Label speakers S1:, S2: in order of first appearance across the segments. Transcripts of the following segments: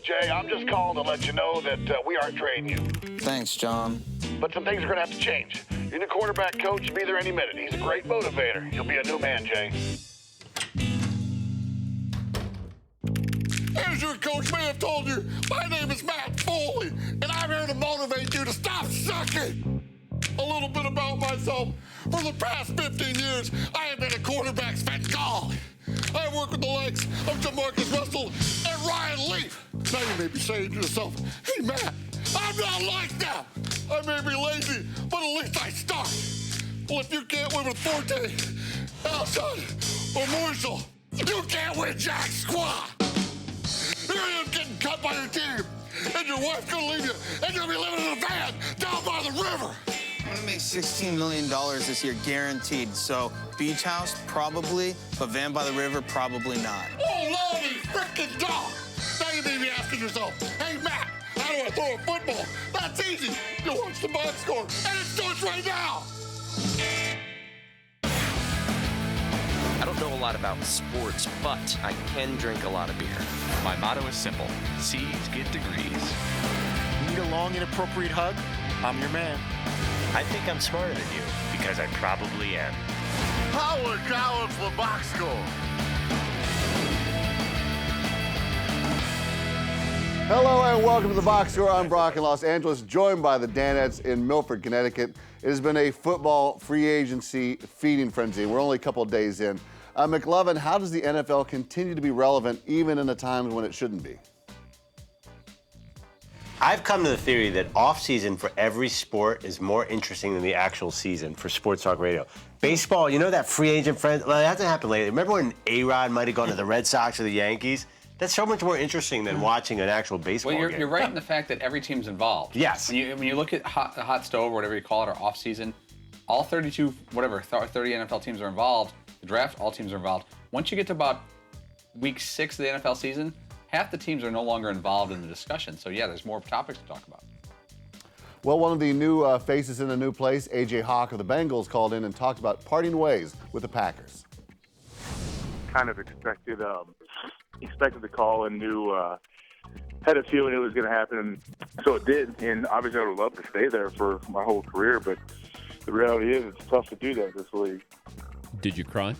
S1: Look, Jay, I'm just calling to let you know that we aren't trading you.
S2: Thanks, John.
S1: But some things are going to have to change. Your new quarterback coach will be there any minute. He's a great motivator. You'll be a new man, Jay.
S3: As your coach may have told you, my name is Matt Whaley, and I'm here to motivate you to stop sucking. A little bit about myself. For the past 15 years, I have been a quarterback Svengali. I have worked with the likes of Jamarcus Russell and Ryan Leaf. Now you may be saying to yourself, hey, Matt, I'm not like that. I may be lazy, but at least I start. Well, if you can't win with Forte, Alshon, or Marshall, you can't win jack squat. Here I am getting cut by your team, and your wife's gonna leave you, and you're gonna be living in a van down by the river.
S2: I'm gonna make $16 million this year, guaranteed. So, beach house, probably, but van by the river, probably not.
S3: Oh, lordy frickin' dog! Now you may be asking yourself, hey, Matt, how do I throw a football? That's easy. You watch the box score, and it starts right now.
S4: I don't know a lot about sports, but I can drink a lot of beer.
S5: My motto is simple: C's get degrees.
S6: Need a long, inappropriate hug? I'm your man.
S5: I think I'm smarter than you, because I probably am.
S3: Howard Collins, the box score.
S7: Hello and welcome to the Box Score. I'm Brock in Los Angeles, joined by the Danettes in Milford, Connecticut. It has been a football free agency feeding frenzy. We're only a couple of days in. McLovin, how does the NFL continue to be relevant even in the times when it shouldn't be?
S8: I've come to the theory that off-season for every sport is more interesting than the actual season for sports talk radio. Baseball, you know that free agent friend? Well, that hasn't happened lately. Remember when A-Rod might have gone to the Red Sox or the Yankees? That's so much more interesting than watching an actual baseball game.
S9: You're right in the fact that every team's involved.
S8: Yes.
S9: When you look at hot stove or whatever you call it, or off season, all 30 NFL teams are involved. The draft, all teams are involved. Once you get to about week 6 of the NFL season, half the teams are no longer involved in the discussion. So yeah, there's more topics to talk about.
S7: Well, one of the new faces in a new place, A.J. Hawk of the Bengals, called in and talked about parting ways with the Packers.
S10: Kind of expected the call and knew, had a feeling it was going to happen, and so it did. And obviously I would love to stay there for my whole career, but the reality is it's tough to do that in this league.
S11: Did you cry?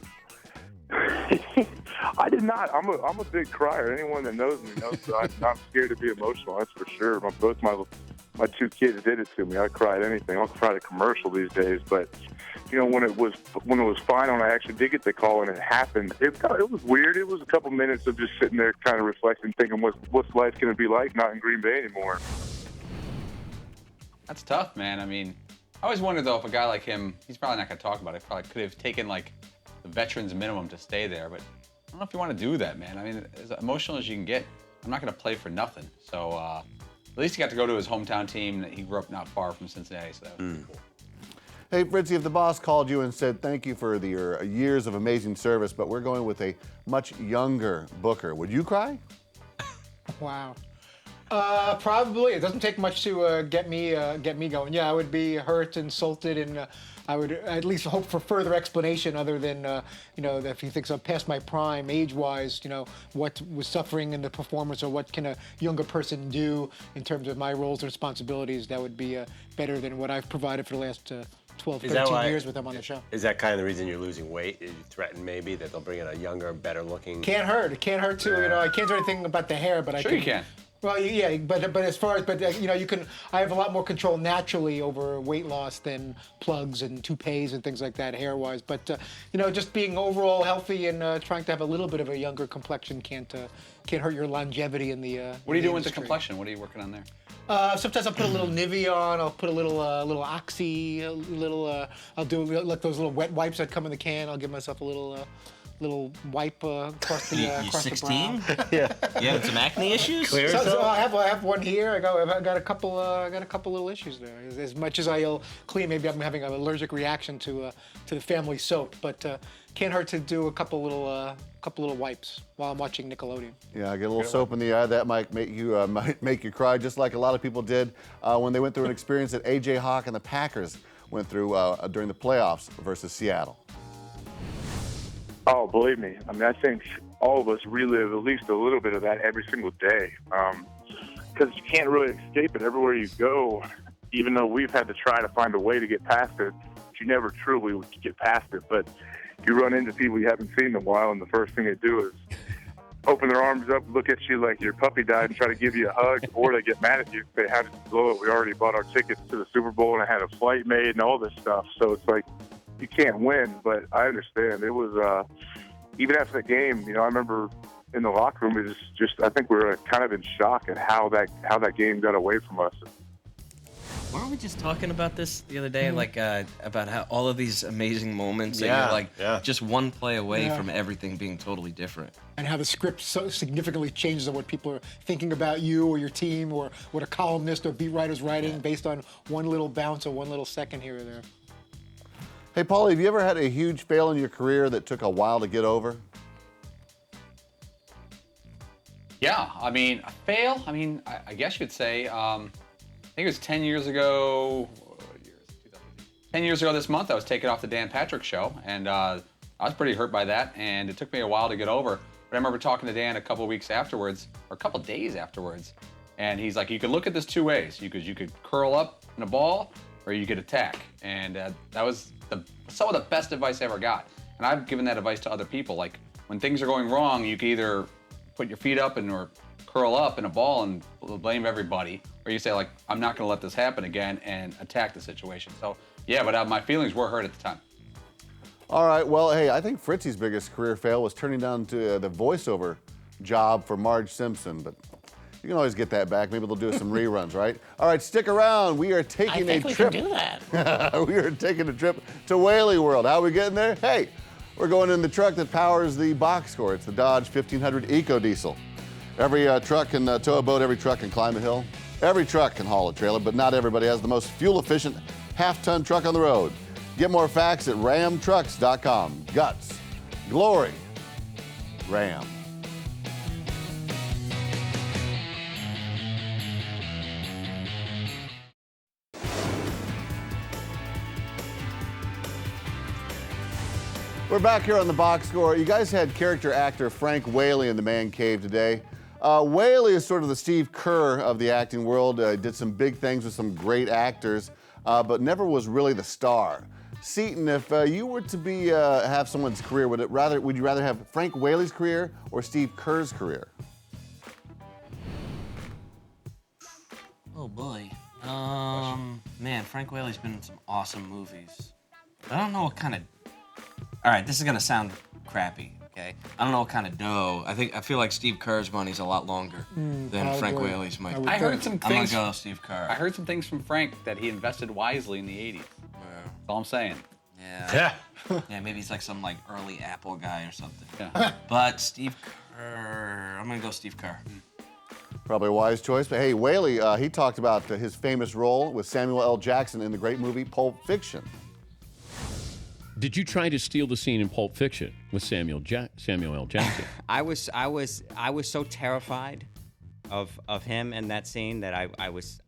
S10: I did not. I'm a big crier. Anyone that knows me knows that I'm scared to be emotional, that's for sure. Both my two kids did it to me. I cry at anything. I'll cry at a commercial these days, but you know, when it was final and I actually did get the call and it happened, it was weird. It was a couple minutes of just sitting there kind of reflecting, thinking, what's life going to be like not in Green Bay anymore?
S9: That's tough, man. I mean, I always wondered, though, if a guy like him, he's probably not going to talk about it, probably could have taken, like, the veteran's minimum to stay there, but I don't know if you want to do that, man. I mean, as emotional as you can get, I'm not going to play for nothing. So at least he got to go to his hometown team. He grew up not far from Cincinnati, so that was cool.
S7: Hey, Fritzy, if the boss called you and said, thank you for your years of amazing service, but we're going with a much younger Booker, would you cry?
S12: Wow. Probably. It doesn't take much to get me going. Yeah, I would be hurt, insulted, and I would at least hope for further explanation other than, you know, if he thinks I'm past my prime age-wise, you know, what was suffering in the performance or what can a younger person do in terms of my roles and responsibilities. That would be better than what I've provided for the last 12, 13 years with him on the show.
S8: Is that kind of the reason you're losing weight? You threaten maybe that they'll bring in a younger, better-looking...
S12: Can't hurt. It can't hurt too. You know, I can't do anything about the hair, but
S9: sure you can.
S12: Well, yeah, but as far as, you know, you can. I have a lot more control naturally over weight loss than plugs and toupees and things like that, hair-wise. But you know, just being overall healthy and trying to have a little bit of a younger complexion can't hurt your longevity in the.
S9: What are you doing with the complexion? What are you working on there?
S12: Sometimes I'll put a little Nivea on. I'll put a little Oxy, a little. I'll do like those little wet wipes that come in the can. I'll give myself a little wipe across the
S13: you
S12: across
S13: 16?
S12: the brow.
S8: Yeah.
S13: You having some acne issues?
S12: So I have one here. I got a couple little issues there. As much as I'll clean, maybe I'm having an allergic reaction to the family soap, but can't hurt to do a couple little wipes while I'm watching Nickelodeon.
S7: Yeah, get a little soap in the eye. That might make you cry, just like a lot of people did when they went through an experience that A.J. Hawk and the Packers went through during the playoffs versus Seattle.
S10: Oh, believe me. I mean, I think all of us relive at least a little bit of that every single day. Because you can't really escape it everywhere you go, even though we've had to try to find a way to get past it. You never truly get past it. But you run into people you haven't seen in a while, and the first thing they do is open their arms up, look at you like your puppy died, and try to give you a hug, or they get mad at you. They had to blow it. We already bought our tickets to the Super Bowl, and I had a flight made and all this stuff. So it's like you can't win, but I understand. It was even after the game, I remember in the locker room, it was just I think we were kind of in shock at how that game got away from us.
S11: Weren't we just talking about this the other day, like about how all of these amazing moments, and you're just one play away from everything being totally different,
S12: and how the script so significantly changes on what people are thinking about you or your team, or what a columnist or beat writer's writing based on one little bounce or one little second here or there.
S7: Hey, Paulie, have you ever had a huge fail in your career that took a while to get over?
S9: Yeah, I mean, a fail. I mean, I guess you'd say. I think it was 10 years ago. 10 years ago this month, I was taken off the Dan Patrick Show, and I was pretty hurt by that, and it took me a while to get over. But I remember talking to Dan a couple weeks afterwards, or a couple days afterwards, and he's like, "You could look at this two ways. You could curl up in a ball, or you could attack." And that was some of the best advice I ever got. And I've given that advice to other people. Like, when things are going wrong, you can either put your feet up or curl up in a ball and blame everybody, or you say, like, "I'm not going to let this happen again," and attack the situation. So, yeah, but my feelings were hurt at the time.
S7: All right, well, hey, I think Fritzy's biggest career fail was turning down to the voiceover job for Marge Simpson, but you can always get that back. Maybe they'll do some reruns, right? All right, stick around. We are taking a trip.
S13: Can do that.
S7: We are taking a trip to Whaley World. How are we getting there? Hey, we're going in the truck that powers the box score. It's the Dodge 1500 EcoDiesel. Every truck can tow a boat, every truck can climb a hill, every truck can haul a trailer, but not everybody has the most fuel-efficient half-ton truck on the road. Get more facts at ramtrucks.com. Guts, glory, Ram. We're back here on the box score. You guys had character actor Frank Whaley in the man cave today. Whaley is sort of the Steve Kerr of the acting world. Did some big things with some great actors, but never was really the star. Seton, if you were to be have someone's career, would you rather have Frank Whaley's career or Steve Kerr's career?
S11: Oh boy, man, Frank Whaley's been in some awesome movies. I don't know what kind of. All right, this is gonna sound crappy. Okay, I don't know what kind of dough. I feel like Steve Kerr's money's a lot longer than Frank Whaley's might.
S9: I heard some things.
S11: I'm gonna go Steve Kerr.
S9: I heard some things from Frank that he invested wisely in the '80s. That's all I'm saying.
S11: Yeah. Yeah, maybe he's like some early Apple guy or something. Yeah. But Steve Kerr, I'm gonna go Steve Kerr.
S7: Probably a wise choice. But hey, Whaley, he talked about his famous role with Samuel L. Jackson in the great movie Pulp Fiction.
S14: Did you try to steal the scene in Pulp Fiction with Samuel L. Jackson?
S13: I was so terrified of him in that scene that I was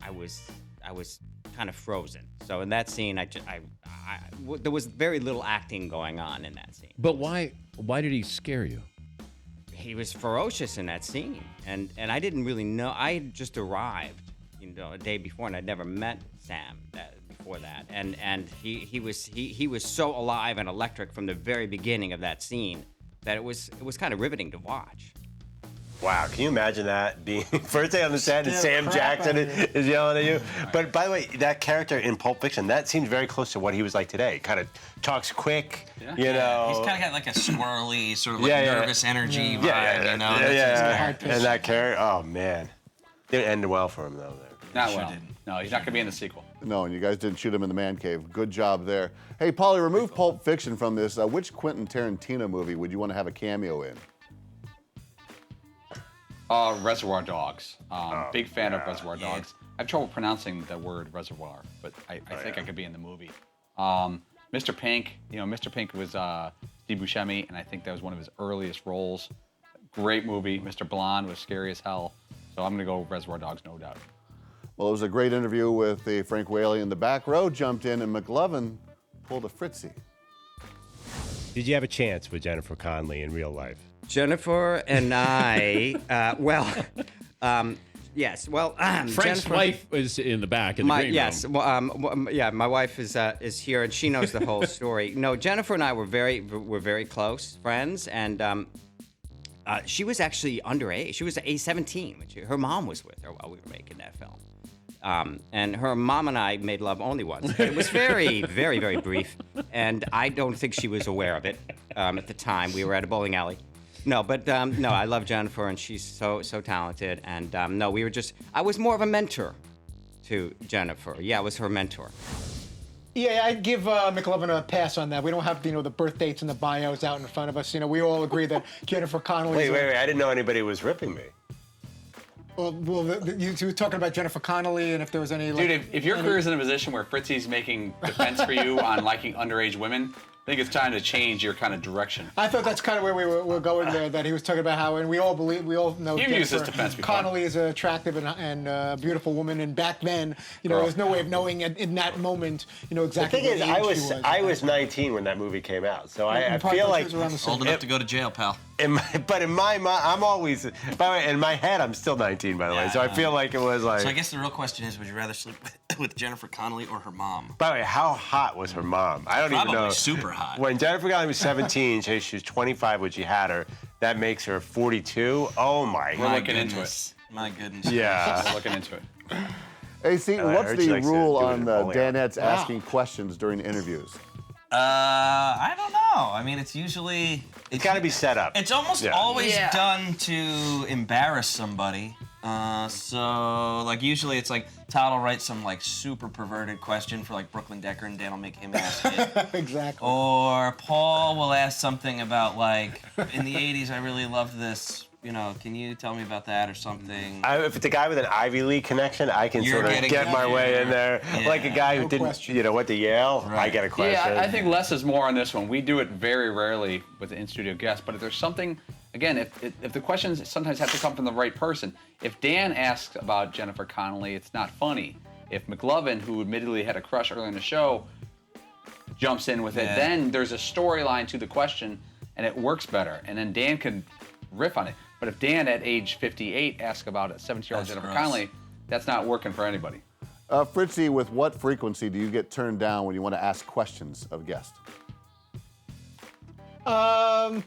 S13: kind of frozen. So in that scene, there was very little acting going on in that scene.
S14: But why did he scare you?
S13: He was ferocious in that scene, and I didn't really know. I had just arrived, a day before, and I'd never met Sam before that, and he was so alive and electric from the very beginning of that scene that it was kind of riveting to watch.
S8: Wow, can you imagine that being first day on the set and Sam Jackson is yelling at you? But by the way, that character in Pulp Fiction, that seems very close to what he was like today. Kind of talks quick,
S11: He's kind of got a swirly, sort of nervous energy vibe,
S8: Yeah. And that character, oh man. Didn't end well for him though.
S9: Not well. No, he's not going to be in the sequel.
S7: No, and you guys didn't shoot him in the man cave. Good job there. Hey, Paulie, remove Pulp Fiction from this. Which Quentin Tarantino movie would you want to have a cameo in?
S9: Reservoir Dogs. Big fan of Reservoir Dogs. I have trouble pronouncing the word reservoir, but I think I could be in the movie. Mr. Pink, Mr. Pink was Steve Buscemi, and I think that was one of his earliest roles. Great movie. Mr. Blonde was scary as hell. So I'm going to go Reservoir Dogs, no doubt.
S7: Well, it was a great interview with the Frank Whaley. In the back row jumped in, and McLovin pulled a Fritzy.
S8: Did you have a chance with Jennifer Connelly in real life?
S13: Jennifer and I, yes. Well,
S14: Frank's
S13: Jennifer,
S14: wife is in the back in the green
S13: yes.
S14: room.
S13: Well, yeah, my wife is here and she knows the whole story. No, Jennifer and I were very close friends, and she was actually underage. She was 17. Her mom was with her while we were making that film. And her mom and I made love only once. But it was very, very, very brief, and I don't think she was aware of it at the time. We were at a bowling alley. No, but no, I love Jennifer, and she's so talented. And no, we were just. I was more of a mentor to Jennifer. Yeah, I was her mentor.
S12: Yeah, I'd give McLovin a pass on that. We don't have the birth dates and the bios out in front of us. We all agree that Jennifer Connelly.
S8: Wait! I didn't know anybody was ripping me.
S12: Well, you were talking about Jennifer Connelly and if there was any.
S9: Dude, if your career's in a position where Fritzy's making defense for you on liking underage women, I think it's time to change your kind of direction.
S12: I thought that's kind of where we were going there. That he was talking about how, and we all know
S9: You've used this defense before.
S12: Connelly is an attractive and beautiful woman, and back then, there was no way of knowing in that moment, exactly.
S8: The thing is,
S12: what age she was.
S8: I was 19 when that movie came out, so I feel like
S11: old enough to go to jail, pal.
S8: But in my mind, I'm always. By the way, in my head, I'm still 19, by the way. So I feel like it was like.
S11: So I guess the real question is, would you rather sleep with Jennifer Connelly or her mom?
S8: By the way, how hot was her mom? I don't even know.
S11: Probably super hot.
S8: When Jennifer Connelly was 17, she was 25 when she had her. That makes her 42. Oh my!
S9: We're looking into it.
S11: My goodness.
S8: Yeah.
S9: We're looking into it.
S7: Hey, Seton,
S8: I
S7: what's heard
S8: she
S7: the
S8: likes to
S7: rule
S8: do it
S7: on
S8: in
S7: the
S8: bowling
S7: Danettes asking questions during interviews?
S11: I don't know. I mean, it's usually.
S8: It's got to be set up.
S11: It's almost always done to embarrass somebody. So, usually it's Todd will write some, super perverted question for, Brooklyn Decker, and Dan will make him ask it.
S12: Exactly.
S11: Or Paul will ask something about, in the 80s, I really loved this. Can you tell me about that or something?
S8: If it's a guy with an Ivy League connection, I can
S11: You're
S8: sort of get my way in there.
S11: Yeah.
S8: Like a guy who didn't, went to Yale, I get a question.
S9: Yeah, I think less is more on this one. We do it very rarely with the in-studio guests, but if there's something, again, if the questions sometimes have to come from the right person. If Dan asks about Jennifer Connelly, it's not funny. If McLovin, who admittedly had a crush early in the show, jumps in with it, then there's a storyline to the question, and it works better. And then Dan can riff on it. But if Dan at age 58 asks about a 17-year-old Jennifer Connelly, that's not working for anybody.
S7: Fritzy, with what frequency do you get turned down when you want to ask questions of guests?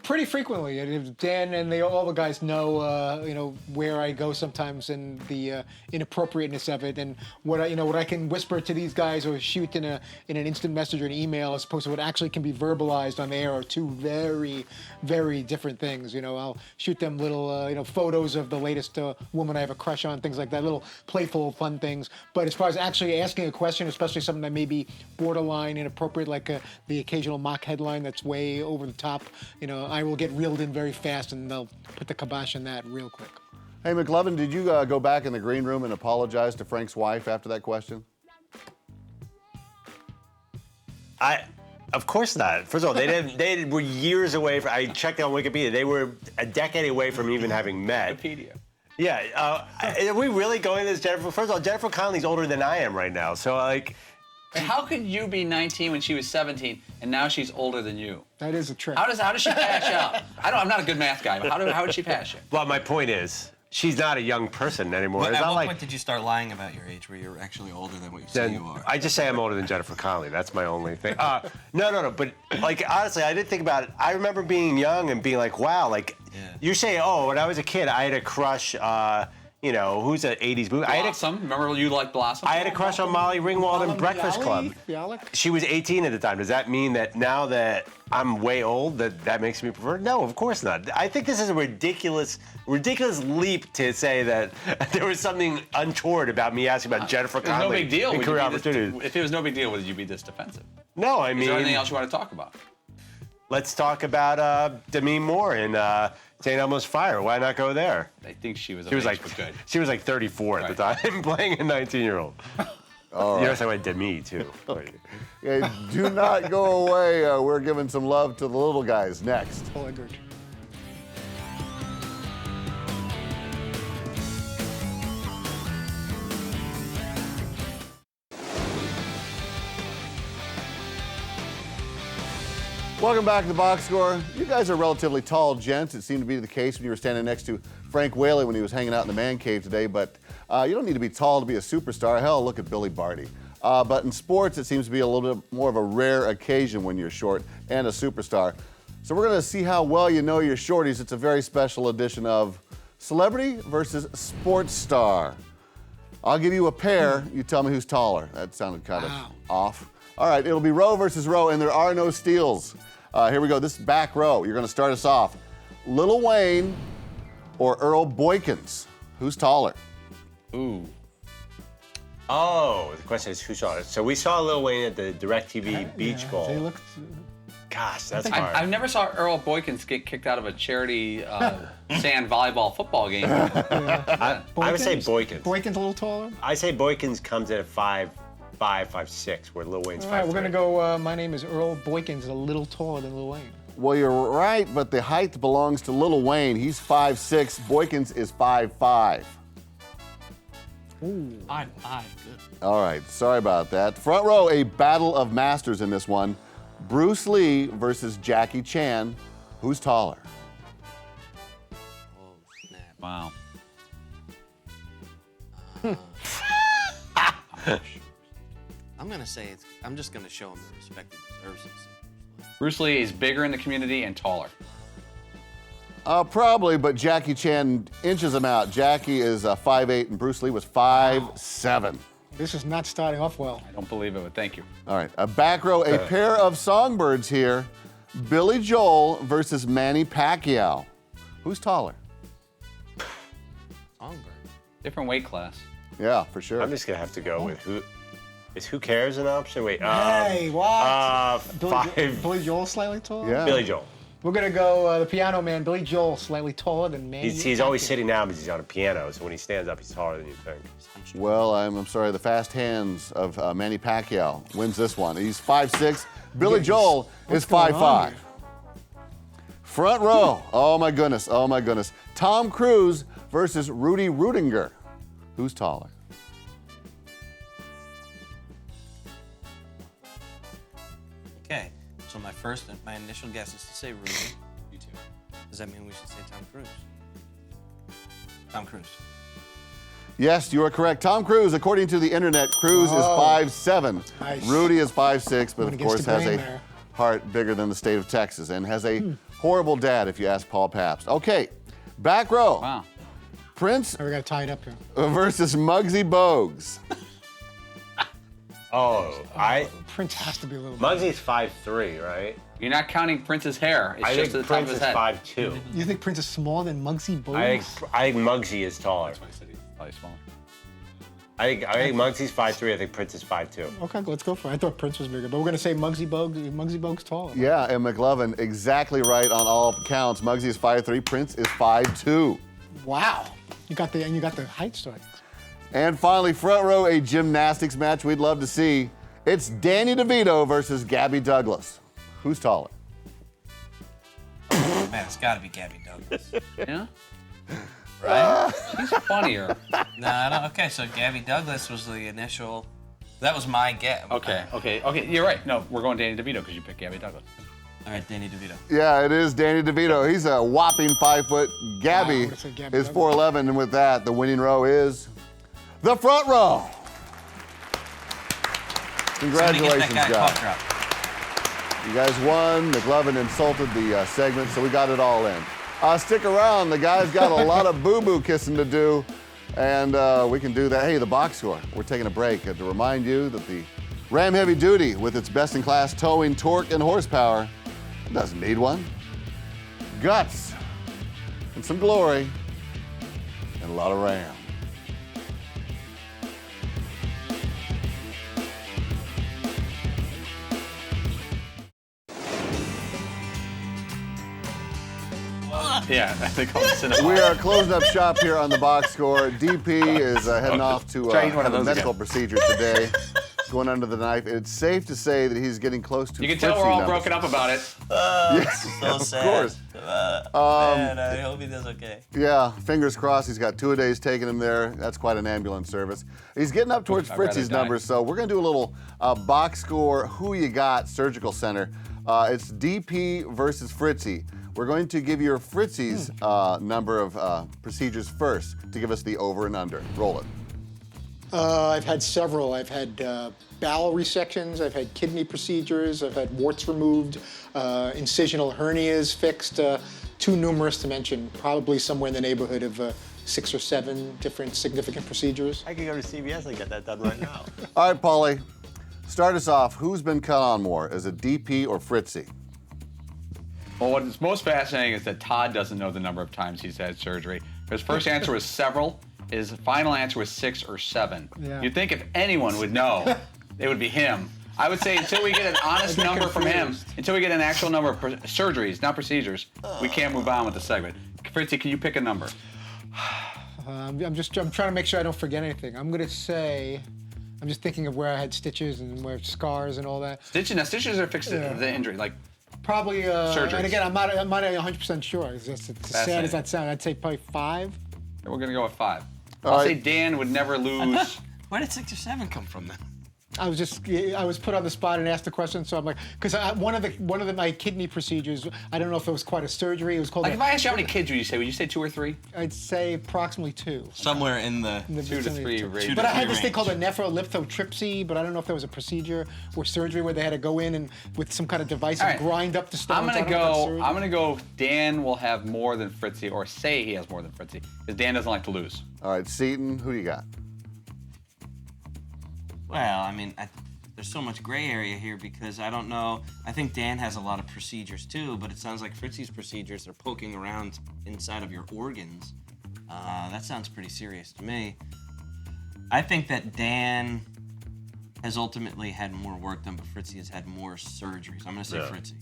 S12: Pretty frequently. And Dan and all the guys know, where I go sometimes and the inappropriateness of it, and what I can whisper to these guys or shoot in an instant message or an email, as opposed to what actually can be verbalized on the air, are two very, very different things. I'll shoot them little, photos of the latest woman I have a crush on, things like that, little playful, fun things. But as far as actually asking a question, especially something that may be borderline inappropriate, like the occasional mock headline that's way over the top, I will get reeled in very fast, and they'll put the kibosh on that real quick.
S7: Hey, McLovin, did you go back in the green room and apologize to Frank's wife after that question?
S8: Of course not. First of all, they were years away from. I checked on Wikipedia. They were a decade away from even having met.
S9: Wikipedia.
S8: Yeah. Are we really going to this, Jennifer? First of all, Jennifer Connelly's older than I am right now, so
S9: How could you be 19 when she was 17, and now she's older than you?
S12: That is a trick.
S9: How does she pass out? I'm not a good math guy, but how would she pass you?
S8: Well, my point is, she's not a young person anymore.
S11: At
S8: it's not
S11: what point did you start lying about your age, where you're actually older than what you say you are?
S8: I just say I'm older than Jennifer Connelly. That's my only thing. No. But honestly, I didn't think about it. I remember being young and being like, wow, you say, when I was a kid, I had a crush. Who's an 80s movie?
S9: Blossom. Remember you liked Blossom?
S8: I had a crush on Molly Ringwald in Breakfast Club. She was 18 at the time. Does that mean that now that I'm way old, that makes me prefer? No, of course not. I think this is a ridiculous leap to say that there was something untoward about me asking about Jennifer Connelly.
S9: No big deal.
S8: And career opportunities.
S9: If it was no big deal, would you be this defensive?
S8: No, I mean.
S9: Is there anything else you want to talk about?
S8: Let's talk about Demi Moore in St. Elmo's Fire. Why not go there?
S9: I think she was.
S8: She was like
S9: good.
S8: She was like 34 at the time, playing a 19-year-old.
S7: All
S8: You
S7: right.
S8: notice I went Demi too.
S7: Okay, do not go away. We're giving some love to the little guys next. Welcome back to the box score. You guys are relatively tall gents. It seemed to be the case when you were standing next to Frank Whaley when he was hanging out in the man cave today, but you don't need to be tall to be a superstar. Hell, look at Billy Barty. But in sports, it seems to be a little bit more of a rare occasion when you're short and a superstar. So we're going to see how well you know your shorties. It's a very special edition of Celebrity versus Sports Star. I'll give you a pair. You tell me who's taller. That sounded kind of off. All right, it'll be row versus row, and there are no steals. Here we go. This back row. You're going to start us off. Lil Wayne or Earl Boykins? Who's taller?
S9: Ooh.
S8: Oh, the question is who saw it. So we saw Lil Wayne at the DirecTV Beach Bowl.
S12: They looked.
S8: Gosh, that's hard.
S9: I never saw Earl Boykins get kicked out of a charity sand volleyball football game.
S8: I would say Boykins.
S12: Boykins a little taller?
S8: I say Boykins comes in at 5'5", 5'6", where Lil Wayne's 5'3".
S12: All right, we're going to go, my name is Earl Boykins, a little taller than Lil Wayne.
S7: Well, you're right, but the height belongs to Lil Wayne. He's 5'6". Boykins is 5'5".
S12: Ooh.
S11: 5'5", good.
S7: All right, sorry about that. Front row, a battle of masters in this one. Bruce Lee versus Jackie Chan. Who's taller?
S11: Oh, snap.
S9: Wow.
S11: I'm going to say I'm just going to show him the respect he deserves.
S9: Bruce Lee is bigger in the community and taller.
S7: Probably, but Jackie Chan inches him out. Jackie is 5'8", and Bruce Lee was 5'7".
S12: This is not starting off well.
S9: I don't believe it, but thank you.
S7: All right, a back row, a pair of songbirds here. Billy Joel versus Manny Pacquiao. Who's taller?
S11: Songbird.
S9: Different weight class.
S7: Yeah, for sure.
S8: I'm just going to have to go with who. Is Who Cares an option? Wait.
S12: Hey, what?
S8: Five.
S12: Billy Joel slightly taller?
S7: Yeah.
S8: Billy Joel.
S12: We're going to go the piano man, Billy Joel, slightly taller than Manny.
S8: He's always sitting down because he's on a piano, so when he stands up, he's taller than you think.
S7: Well, I'm sorry, the fast hands of Manny Pacquiao wins this one. He's 5'6". Billy Joel is 5'5". Front row. Oh, my goodness. Oh, my goodness. Tom Cruise versus Rudy Rudinger. Who's taller?
S11: Okay, so my initial guess is to say Rudy. You too. Does that mean we should say Tom Cruise? Tom Cruise.
S7: Yes, you are correct. Tom Cruise, according to the internet, Cruise is 5'7".
S12: Nice.
S7: Rudy is 5'6", but
S12: Went
S7: of
S12: against
S7: course
S12: the
S7: has
S12: grain
S7: a
S12: there.
S7: heart bigger than the state of Texas and has a horrible dad, if you ask Paul Pabst. Okay, back row.
S9: Wow.
S7: Prince
S12: We got to tie it up here.
S7: versus Muggsy Bogues.
S12: Prince has to be a little.
S8: Muggsy's 5'3", right?
S9: You're not counting Prince's hair. It's
S8: I
S9: just
S8: think
S9: the top of
S8: Prince
S9: his
S8: is
S9: head.
S8: 5'2".
S12: You think Prince is smaller than Muggsy Bogues?
S8: I think Muggsy is taller.
S9: That's why I said he's probably smaller.
S8: I think Muggsy's 5'3". I think Prince is 5'2".
S12: Okay, let's go for it. I thought Prince was bigger, but we're going to say Muggsy Bogues taller.
S7: Yeah, and McLovin exactly right on all counts. Muggsy is 5'3", Prince is 5'2".
S12: Wow. You got the height starting.
S7: And finally, front row, a gymnastics match we'd love to see. It's Danny DeVito versus Gabby Douglas. Who's taller?
S11: Man, it's got to be Gabby Douglas.
S9: Yeah? Right? She's funnier.
S11: No, I don't. Okay, so Gabby Douglas was the initial. That was my guess.
S9: Okay. You're right. No, we're going Danny DeVito because you picked Gabby Douglas.
S11: All right, Danny DeVito.
S7: Yeah, it is Danny DeVito. He's a whopping 5 foot. Gabby
S12: would've said Gabby
S7: is
S12: Douglas.
S7: 4'11", and with that, the winning row is the front row. Congratulations,
S11: Somebody get that guy
S7: guys.
S11: cough drop.
S7: You guys won. McLovin insulted the segment, so we got it all in. Stick around. The guy's got a lot of boo-boo kissing to do, and we can do that. Hey, the box score. We're taking a break to remind you that the Ram Heavy Duty, with its best-in-class towing, torque, and horsepower, doesn't need one. Guts and some glory and a lot of Ram.
S9: Yeah, I think I'll sit
S7: We are closing up shop here on the box score. DP is heading off to
S9: Try one of
S7: have a
S9: those
S7: medical
S9: again.
S7: procedure today. Going under the knife. It's safe to say that he's getting close to
S9: You can tell
S7: Fritzy
S9: we're all
S7: numbers.
S9: broken up about it.
S7: Yes,
S11: So
S7: of
S11: sad.
S7: course.
S11: Man, I hope he does okay.
S7: Yeah, fingers crossed. He's got 2 days taking him there. That's quite an ambulance service. He's getting up towards
S9: I'd rather
S7: Fritzy's
S9: die.
S7: numbers, so we're going to do a little box score, who you got, surgical center. It's DP versus Fritzy. We're going to give you Fritzy's number of procedures first to give us the over and under. Roll it.
S12: I've had several. I've had bowel resections. I've had kidney procedures. I've had warts removed, incisional hernias fixed. Too numerous to mention. Probably somewhere in the neighborhood of 6 or 7 different significant procedures.
S8: I could go to CVS and get that done right now.
S7: All right, Paulie. Start us off. Who's been cut on more? Is it DP or Fritzy?
S9: Well, what's most fascinating is that Todd doesn't know the number of times he's had surgery. His first answer was several. His final answer was 6 or 7.
S12: Yeah.
S9: You'd think if anyone would know, it would be him. I would say until we get an honest number from him, until we get an actual number of surgeries, not procedures, we can't move on with the segment. Fritzy, can you pick a number?
S12: I'm trying to make sure I don't forget anything. I'm gonna say, I'm just thinking of where I had stitches and where scars and all that.
S9: Stitches. Now stitches are fixed the injury, like
S12: probably.
S9: Surgeries.
S12: And again, I'm not 100% sure. It's just as sad as that sounds. I'd say probably 5.
S9: And we're gonna go with 5.
S7: All
S9: I'll
S7: right.
S9: say Dan would never lose.
S11: Where did 6 or 7 come from then?
S12: I was put on the spot and asked the question, so I'm like, because one of my kidney procedures, I don't know if it was quite a surgery. It was called.
S9: Like if I asked you how many kids would you say 2 or 3?
S12: I'd say approximately 2.
S11: Somewhere in the
S9: 2 to 3 range.
S12: But I had this thing called a nephrolithotripsy, but I don't know if that was a procedure or surgery where they had to go in and with some kind of device and grind up the stones.
S9: I'm gonna go. Dan will have more than Fritzy, or say he has more than Fritzy, because Dan doesn't like to lose.
S7: All right, Seton, who you got?
S11: Well, I mean, there's so much gray area here because I don't know. I think Dan has a lot of procedures too, but it sounds like Fritzy's procedures are poking around inside of your organs. That sounds pretty serious to me. I think that Dan has ultimately had more work done, but Fritzy has had more surgeries. I'm going to say Fritzy.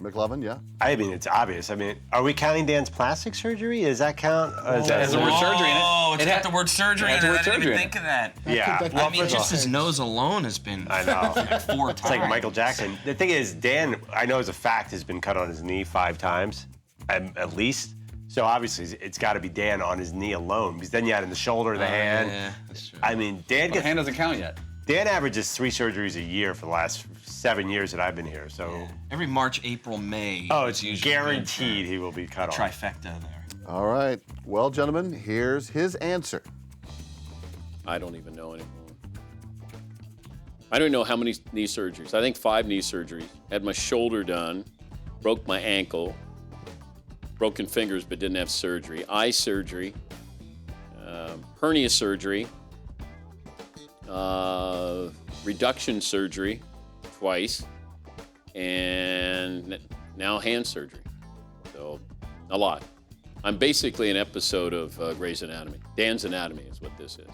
S7: McLovin, yeah?
S8: I mean, it's obvious. I mean, are we counting Dan's plastic surgery? Does that count? Or is that
S9: Has the word surgery in it.
S11: Oh, it's got the word surgery in it. I didn't even think of that.
S8: Yeah.
S11: I mean, just his nose alone has been
S8: I know.
S11: 4 times.
S8: It's like Michael Jackson. The thing is, Dan, I know as a fact, has been cut on his knee 5 times, at least. So obviously, it's got to be Dan on his knee alone, because then you add in the shoulder, the hand.
S11: Yeah, that's true.
S8: I mean, Dan
S9: The hand doesn't count yet.
S8: Dan averages 3 surgeries a year for the last 7 years that I've been here. So
S11: Every March, April, May.
S8: Oh, it's
S11: usually
S8: guaranteed he will be cut off.
S11: trifecta there.
S7: All right. Well, gentlemen, here's his answer.
S14: I don't even know anymore. I don't know how many knee surgeries. I think 5 knee surgeries. Had my shoulder done, broke my ankle, broken fingers but didn't have surgery. Eye surgery, hernia surgery, reduction surgery twice, and now hand surgery. So a lot. I'm basically an episode of Grey's Anatomy. Dan's Anatomy is what this is.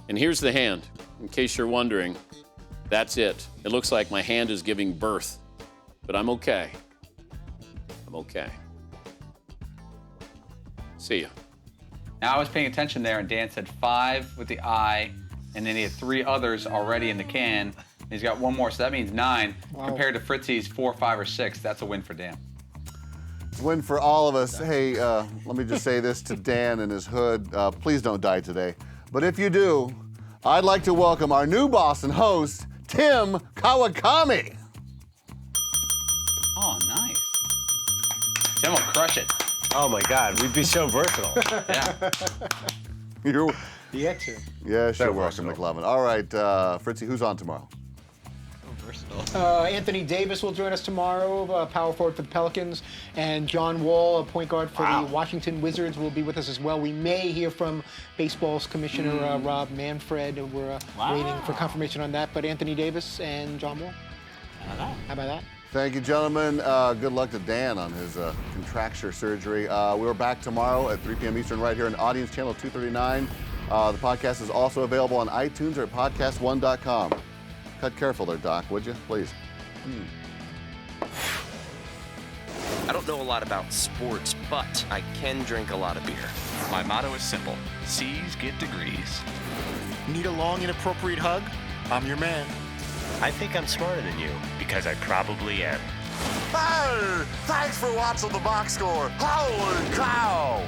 S14: And here's the hand. In case you're wondering, that's it. It looks like my hand is giving birth, but I'm okay. I'm okay. See ya.
S9: Now I was paying attention there, and Dan said 5 with the eye, and then he had 3 others already in the can. He's got 1 more, so that means 9.
S12: Wow.
S9: Compared to Fritzy's 4, 5, or 6. That's a win for Dan.
S7: Win for all of us. Hey, let me just say this to Dan and his hood. Please don't die today. But if you do, I'd like to welcome our new boss and host, Tim Kawakami.
S9: Oh, nice. Tim will crush it.
S8: Oh my God, we'd be so versatile.
S9: Yeah.
S7: You're,
S12: The extra.
S7: yes,
S8: So
S7: you're welcome,
S8: versatile.
S7: McLovin. All right, Fritzy, who's on tomorrow?
S12: Anthony Davis will join us tomorrow, power forward for the Pelicans, and John Wall, a point guard for the Washington Wizards, will be with us as well. We may hear from baseball's commissioner Rob Manfred. We're waiting for confirmation on that. But Anthony Davis and John Wall. How about that?
S7: Thank you, gentlemen. Good luck to Dan on his contracture surgery. We're back tomorrow at 3 p.m. Eastern right here on Audience Channel 239. The podcast is also available on iTunes or at podcast1.com. Cut careful there, Doc, would you? Please.
S4: I don't know a lot about sports, but I can drink a lot of beer.
S5: My motto is simple. C's get degrees.
S6: Need a long, inappropriate hug? I'm your man.
S5: I think I'm smarter than you, because I probably am.
S3: Hey, thanks for watching the box score. Holy cow!